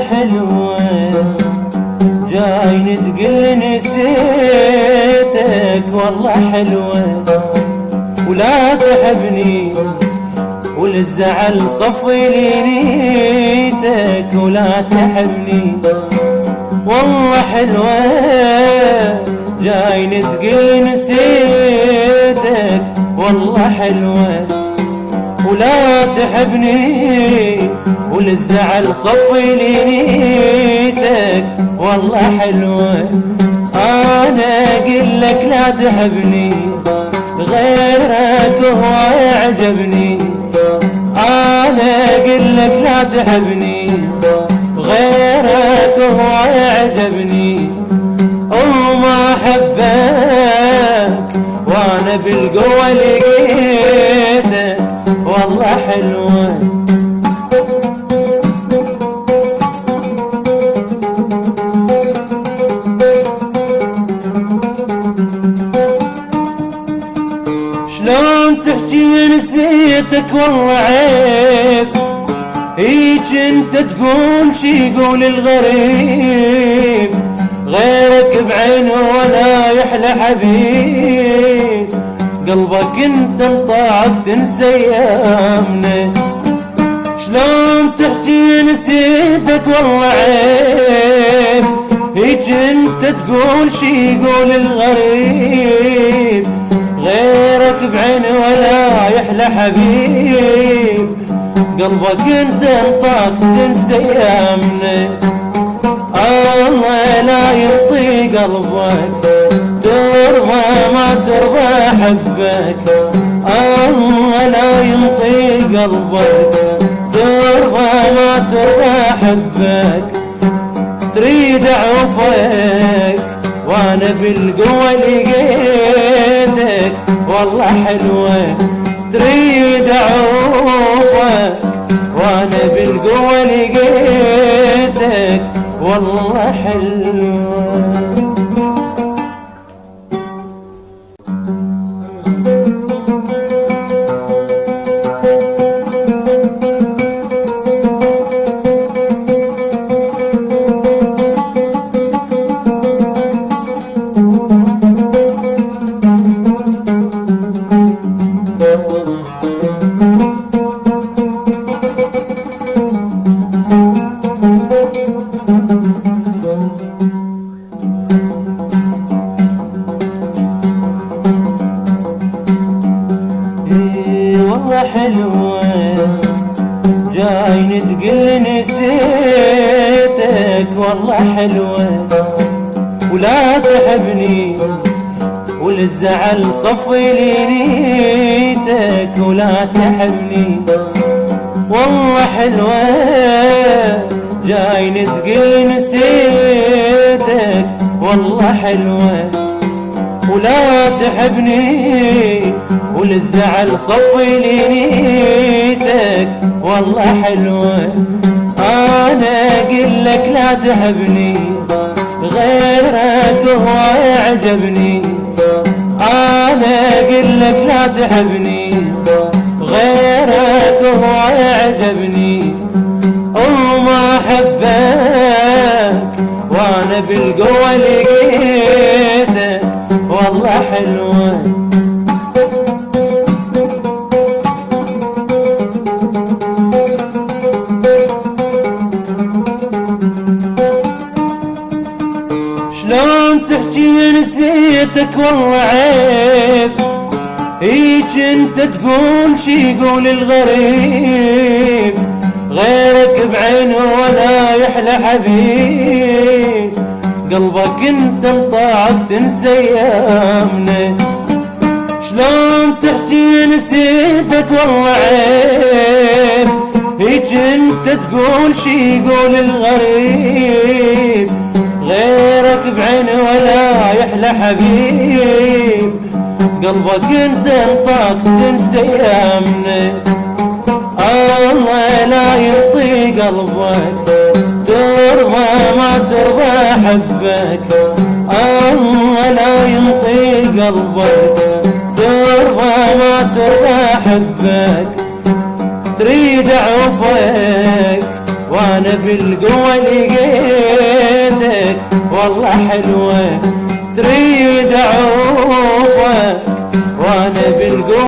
حلوة جاي تقول نسيتك والله حلوة، ولا تحبني وللزعل صفي لي نيتك، ولا تحبني والله حلوة جاي تقول نسيتك والله حلوة، ولا تحبني وللزعل صفي لي نيتك والله حلوة. انا اقول لك لا تحبني غيرك هو يعجبني، انا اقول لك لا تحبني غيرك هو يعجبني، وما احبك وانا بالقوة لقيتك والله حلوة. شلون تحكي نسيتك والله عيب، هيج انت تقول شي يقول الغريب، غيرك بعينه ولا يحلى حبيب، قلبك انت انطاك تنسى ايامنا. شلون تحكي نسيتك والله عيب، هيج انت تقول شي يقول الغريب، غيرك بعينه ولا يحلى حبيب، قلبك انت انطاك تنسى ايامنا. الله لا يعطي قلبك ترضى ما ترضى حبك، الله لا ينطي قلبك ترضى ما ترضى حبك، تريد اعوفك وانا بالقوة لقيتك والله حلوة، تريد اعوفك وانا بالقوة لقيتك والله حلوة. والله حلوة جاي تقول نسيتك والله حلوة، ولا تحبني وللزعل صفي لي نيتك، ولا تحبني والله حلوة جاي تقول نسيتك والله حلوة، ولا تحبني وللزعل صفي لي نيتك والله حلوة. انا اقول لك لا تحبني غيرك هو يعجبني، انا اقول لك لا تحبني غيرك هو يعجبني، وما احبك وانا بالقوة لقيتك والله حلوة. شلون تحكي نسيتك والله عيب، هيج انت تقول شي يقول الغريب، غيرك بعينه ولا يحلى حبيب، قلبك انت انطاك تنسى ايامنا. شلون تحكي نسيتك والله عيب، هيج انت تقول شي يقول الغريب، غيرك بعينه ولا يحلى حبيب، قلبك انت انطاك تنسى ايامنا. الله لا يعطي قلبك ترضى ما ترضى حبك، الله لا ينطي قلبك ترضى ما ترضى حبك، تريد اعوفك وانا بالقوة لقيتك والله حلوة تريد اعوفك وانا بالقوة